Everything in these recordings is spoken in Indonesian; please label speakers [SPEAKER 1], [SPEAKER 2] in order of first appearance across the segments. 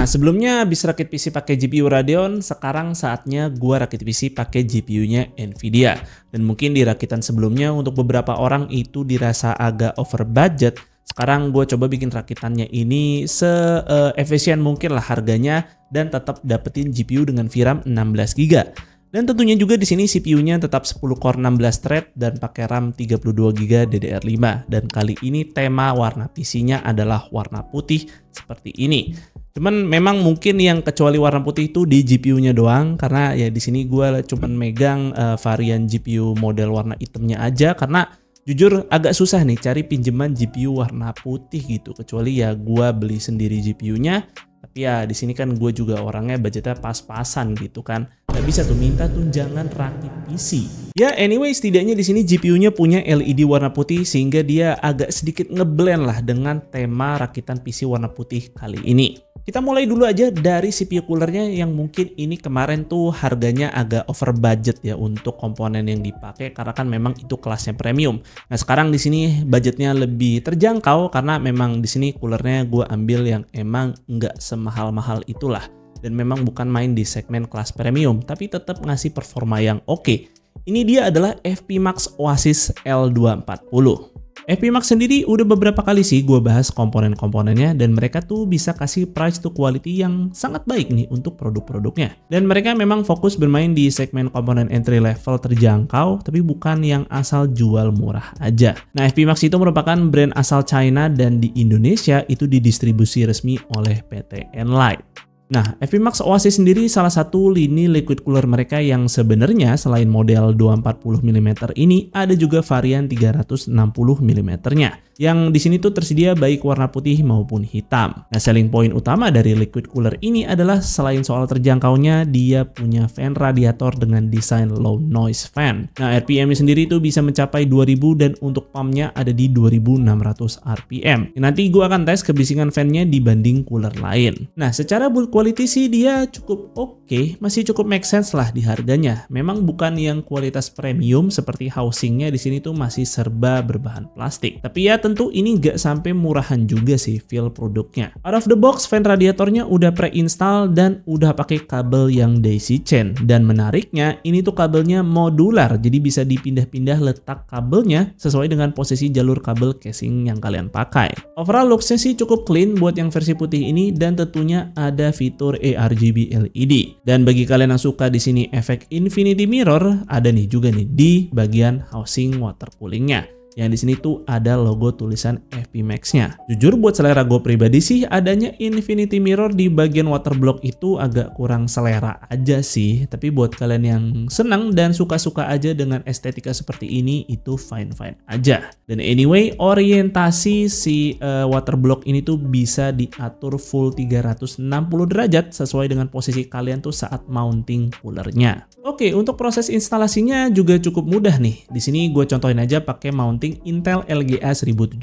[SPEAKER 1] Nah, sebelumnya habis rakit PC pakai GPU Radeon, sekarang saatnya gua rakit PC pakai GPU-nya Nvidia. Dan mungkin di rakitan sebelumnya untuk beberapa orang itu dirasa agak over budget. Sekarang gue coba bikin rakitannya ini se-efisien mungkin lah harganya dan tetap dapetin GPU dengan VRAM 16GB. Dan tentunya juga di sini CPU-nya tetap 10 core 16 thread dan pakai RAM 32GB DDR5. Dan kali ini tema warna PC-nya adalah warna putih seperti ini. Cuman memang mungkin yang kecuali warna putih itu di GPU-nya doang, karena ya di sini gue cuman megang varian GPU model warna hitamnya aja, karena jujur agak susah nih cari pinjaman GPU warna putih gitu, kecuali ya gue beli sendiri GPU-nya. Tapi ya di sini kan gue juga orangnya budgetnya pas-pasan gitu kan, nggak bisa tuh minta tunjangan rakit PC. Ya anyway, setidaknya di sini GPU-nya punya LED warna putih sehingga dia agak sedikit ngeblend lah dengan tema rakitan PC warna putih kali ini. Kita mulai dulu aja dari CPU coolernya yang mungkin ini kemarin tuh harganya agak over budget ya untuk komponen yang dipakai, karena kan memang itu kelasnya premium. Nah sekarang di sini budgetnya lebih terjangkau karena memang di sini coolernya gue ambil yang emang nggak semahal-mahal itulah, dan memang bukan main di segmen kelas premium tapi tetap ngasih performa yang oke. Ini dia adalah Fpmax Oasis L240. Fpmax sendiri udah beberapa kali sih gue bahas komponen-komponennya, dan mereka tuh bisa kasih price to quality yang sangat baik nih untuk produk-produknya. Dan mereka memang fokus bermain di segmen komponen entry level terjangkau, tapi bukan yang asal jual murah aja. Nah, Fpmax itu merupakan brand asal China dan di Indonesia itu didistribusi resmi oleh PT Enlight. Nah, Fpmax Oasis sendiri salah satu lini liquid cooler mereka yang sebenarnya selain model 240mm ini ada juga varian 360mm-nya. Yang di sini tuh tersedia baik warna putih maupun hitam. Nah, selling point utama dari liquid cooler ini adalah selain soal terjangkaunya, dia punya fan radiator dengan desain low noise fan. Nah, RPM-nya sendiri tuh bisa mencapai 2000 dan untuk pumpnya ada di 2600 RPM. Nanti gue akan tes kebisingan fan-nya dibanding cooler lain. Nah, secara build quality sih dia cukup oke, masih cukup make sense lah di harganya. Memang bukan yang kualitas premium seperti housingnya di sini tuh masih serba berbahan plastik. Tapi ya tentu ini nggak sampai murahan juga sih feel produknya. Out of the box, fan radiatornya udah pre-install dan udah pakai kabel yang daisy chain. Dan menariknya, ini tuh kabelnya modular, jadi bisa dipindah-pindah letak kabelnya sesuai dengan posisi jalur kabel casing yang kalian pakai. Overall looks-nya sih cukup clean buat yang versi putih ini, dan tentunya ada fitur ARGB LED. Dan bagi kalian yang suka di sini efek infinity mirror, ada nih juga nih di bagian housing water coolingnya. Yang di sini tuh ada logo tulisan Fpmax-nya. Jujur buat selera gue pribadi sih, adanya infinity mirror di bagian water block itu agak kurang selera aja sih. Tapi buat kalian yang senang dan suka-suka aja dengan estetika seperti ini, itu fine-fine aja. Dan anyway, orientasi si water block ini tuh bisa diatur full 360 derajat sesuai dengan posisi kalian tuh saat mounting coolernya. Oke, untuk proses instalasinya juga cukup mudah nih. Di sini gue contohin aja pakai mounting Intel LGA 1700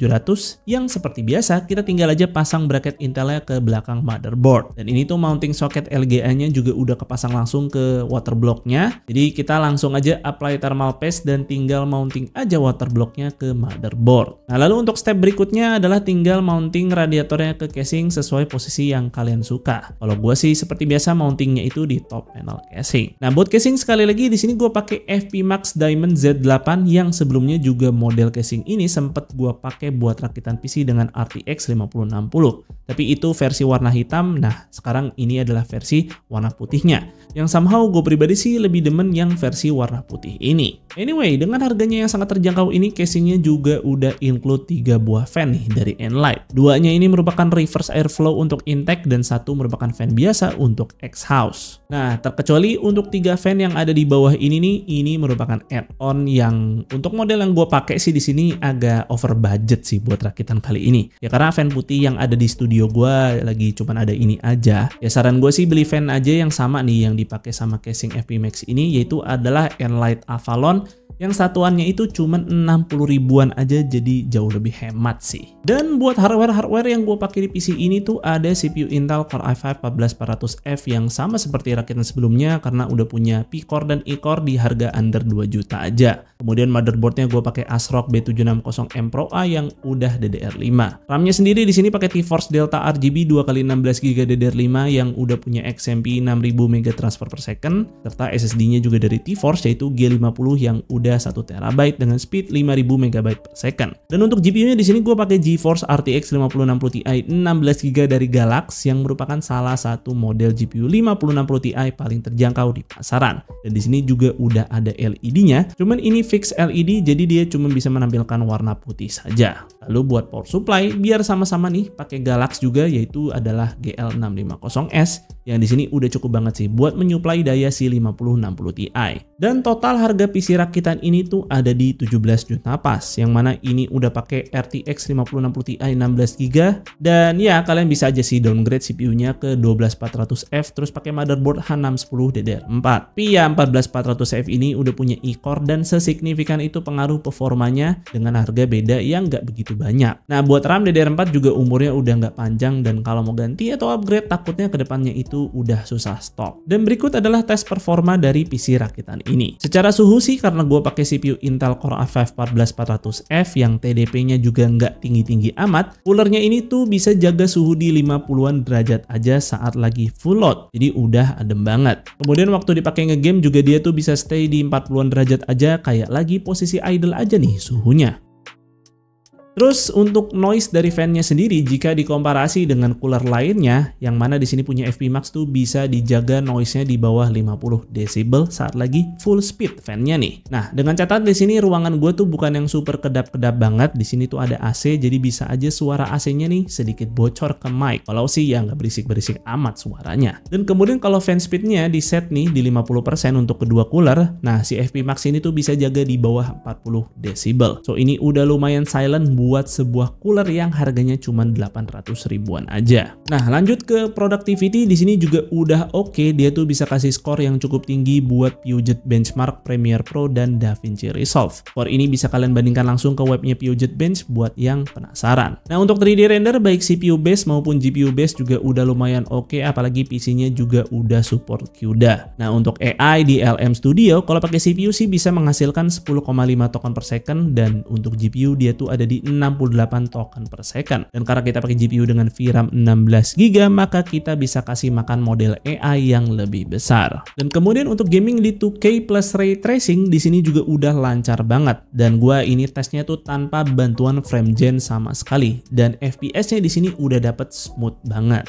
[SPEAKER 1] yang seperti biasa kita tinggal aja pasang bracket Intelnya ke belakang motherboard. Dan ini tuh mounting socket LGA-nya juga udah kepasang langsung ke water block-nya. Jadi kita langsung aja apply thermal paste dan tinggal mounting aja water block-nya ke motherboard. Nah, lalu untuk step berikutnya adalah tinggal mounting radiatornya ke casing sesuai posisi yang kalian suka. Kalau gue sih seperti biasa mountingnya itu di top panel casing. Nah, buat casing sekali lagi di sini gue pakai Fpmax Diamond Z8 yang sebelumnya juga model casing ini sempat gue pakai buat rakitan PC dengan RTX 5060. Tapi itu versi warna hitam. Nah, sekarang ini adalah versi warna putihnya. Yang somehow gue pribadi sih lebih demen yang versi warna putih ini. Anyway, dengan harganya yang sangat terjangkau ini, casingnya juga udah include 3 buah fan nih dari Enlight. Duanya ini merupakan reverse airflow untuk intake dan satu merupakan fan biasa untuk exhaust. Nah, terkecuali untuk 3 fan yang ada di bawah ini nih, ini merupakan add-on yang untuk model yang gue pakai sih di sini agak over budget sih buat rakitan kali ini. Ya karena fan putih yang ada di studio gue lagi cuman ada ini aja. Ya saran gue sih beli fan aja yang sama nih yang dipakai sama casing Fpmax ini, yaitu adalah Enlight Avalon yang satuannya itu cuma 60 ribuan aja, jadi jauh lebih hemat sih. Dan buat hardware yang gue pakai di PC ini tuh ada CPU Intel Core i5 14400F yang sama seperti rakitan sebelumnya karena udah punya P-Core dan E-Core di harga under 2 juta aja. Kemudian motherboardnya gue pakai ASRock B760M Pro A yang udah DDR5. RAM-nya sendiri di sini pakai TeForce Delta RGB 2x16GB DDR5 yang udah punya XMP 6000 MB transfer per second, serta SSD-nya juga dari TeForce yaitu G50 yang udah 1TB dengan speed 5000 MB per second. Dan untuk GPU-nya di sini gue pakai GeForce RTX 5060 Ti 16GB dari Galax yang merupakan salah satu model GPU 5060 Ti paling terjangkau di pasaran. Dan di sini juga udah ada LED-nya, cuman ini fix LED jadi dia cuma bisa menampilkan warna putih saja. Lalu buat power supply biar sama-sama nih pakai Galax juga yaitu adalah GL650S yang di sini udah cukup banget sih buat menyuplai daya si 5060 Ti. Dan total harga PC rakitan ini tuh ada di 17 juta pas, yang mana ini udah pakai RTX 5060 Ti 16GB dan ya kalian bisa aja sih downgrade CPU-nya ke 12400F terus pakai motherboard H610 DDR4. Tapi ya 14400F ini udah punya e-core dan sesignifikan itu pengaruh performanya dengan harga beda yang nggak begitu banyak. Nah buat RAM DDR4 juga umurnya udah nggak panjang dan kalau mau ganti atau upgrade takutnya kedepannya itu udah susah stok. Dan berikut adalah tes performa dari PC rakitan ini. Secara suhu sih karena gue pakai CPU Intel Core i5 14400F yang TDP-nya juga nggak tinggi-tinggi amat, coolernya ini tuh bisa jaga suhu di 50-an derajat aja saat lagi full load. Jadi udah adem banget. Kemudian waktu dipakai ngegame juga dia tuh bisa stay di 40-an derajat aja kayak lagi posisi idle aja nih suhunya. Terus untuk noise dari fan-nya sendiri jika dikomparasi dengan cooler lainnya yang mana di sini punya FP Max tuh bisa dijaga noise-nya di bawah 50 decibel saat lagi full speed fan-nya nih. Nah, dengan catatan di sini ruangan gue tuh bukan yang super kedap-kedap banget. Di sini tuh ada AC jadi bisa aja suara AC-nya nih sedikit bocor ke mic. Kalau sih ya nggak berisik-berisik amat suaranya. Dan kemudian kalau fan speed-nya di set nih di 50% untuk kedua cooler. Nah, si FP Max ini tuh bisa jaga di bawah 40 decibel. So ini udah lumayan silent buat sebuah cooler yang harganya cuma 800 ribuan aja. Nah, lanjut ke productivity di sini juga udah oke. Dia tuh bisa kasih skor yang cukup tinggi buat Puget Benchmark, Premiere Pro dan DaVinci Resolve. Skor ini bisa kalian bandingkan langsung ke webnya Puget Bench buat yang penasaran. Nah, untuk 3D render baik CPU base maupun GPU base juga udah lumayan oke, apalagi PC-nya juga udah support CUDA. Nah, untuk AI di LM Studio kalau pakai CPU sih bisa menghasilkan 10,5 token per second dan untuk GPU dia tuh ada di 68 token per second. Dan karena kita pakai GPU dengan VRAM 16GB maka kita bisa kasih makan model AI yang lebih besar. Dan kemudian untuk gaming di 2K plus ray tracing di sini juga udah lancar banget. Dan gua ini tesnya tuh tanpa bantuan frame gen sama sekali dan FPS-nya di sini udah dapet smooth banget.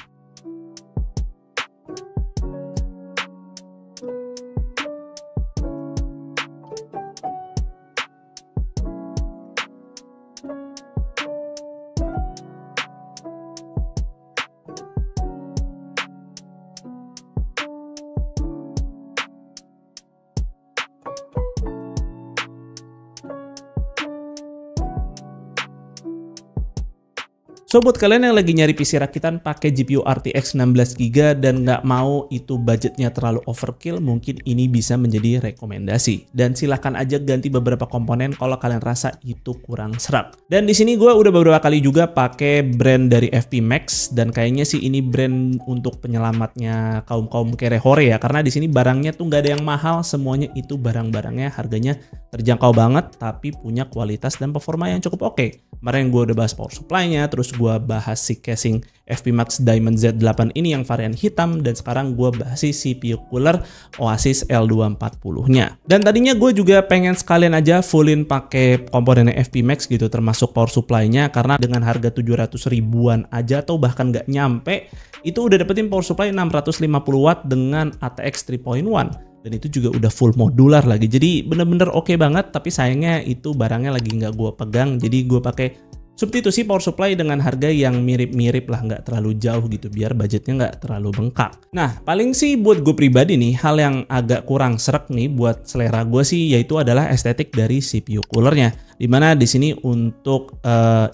[SPEAKER 1] So buat kalian yang lagi nyari PC rakitan pakai GPU RTX 16GB dan nggak mau itu budgetnya terlalu overkill, mungkin ini bisa menjadi rekomendasi. Dan silahkan aja ganti beberapa komponen kalau kalian rasa itu kurang serak. Dan di sini gue udah beberapa kali juga pakai brand dari FP Max dan kayaknya sih ini brand untuk penyelamatnya kaum kere hore ya, karena di sini barangnya tuh nggak ada yang mahal, semuanya itu barang-barangnya harganya terjangkau banget tapi punya kualitas dan performa yang cukup oke. Kemarin gue udah bahas power supply-nya, terus gue bahas si casing FP Max Diamond Z8 ini yang varian hitam, dan sekarang gue bahas si CPU cooler Oasis L240-nya. Dan tadinya gue juga pengen sekalian aja fullin pakai komponennya FP Max gitu, termasuk power supply-nya, karena dengan harga 700 ribuan aja atau bahkan nggak nyampe, itu udah dapetin power supply 650 watt dengan ATX 3.1. Dan itu juga udah full modular lagi, jadi bener-bener oke banget. Tapi sayangnya itu barangnya lagi nggak gue pegang, jadi gue pakai substitusi power supply dengan harga yang mirip-mirip lah, nggak terlalu jauh gitu, biar budgetnya nggak terlalu bengkak. Nah, paling sih buat gue pribadi nih, hal yang agak kurang srek nih buat selera gue sih, yaitu adalah estetik dari CPU coolernya. Dimana di sini untuk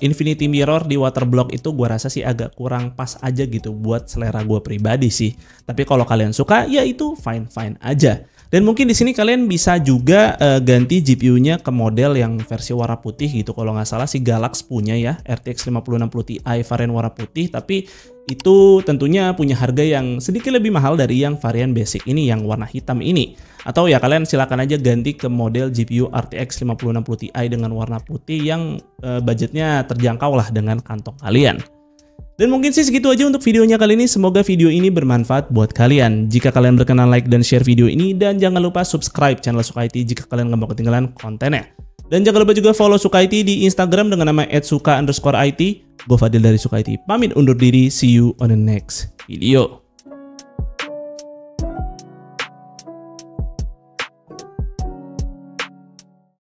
[SPEAKER 1] Infinity Mirror di water block itu gue rasa sih agak kurang pas aja gitu buat selera gue pribadi sih. Tapi kalau kalian suka, ya itu fine-fine aja. Dan mungkin di sini kalian bisa juga ganti GPU-nya ke model yang versi warna putih gitu. Kalau nggak salah si Galax punya ya RTX 5060 Ti varian warna putih, tapi itu tentunya punya harga yang sedikit lebih mahal dari yang varian basic ini yang warna hitam ini. Atau ya kalian silakan aja ganti ke model GPU RTX 5060 Ti dengan warna putih yang budgetnya terjangkau lah dengan kantong kalian. Dan mungkin sih segitu aja untuk videonya kali ini. Semoga video ini bermanfaat buat kalian. Jika kalian berkenan like dan share video ini, dan jangan lupa subscribe channel Suka IT jika kalian nggak mau ketinggalan kontennya. Dan jangan lupa juga follow Suka IT di Instagram dengan nama @suka_it. Gue Fadil dari Suka IT, pamit undur diri. See you on the next video.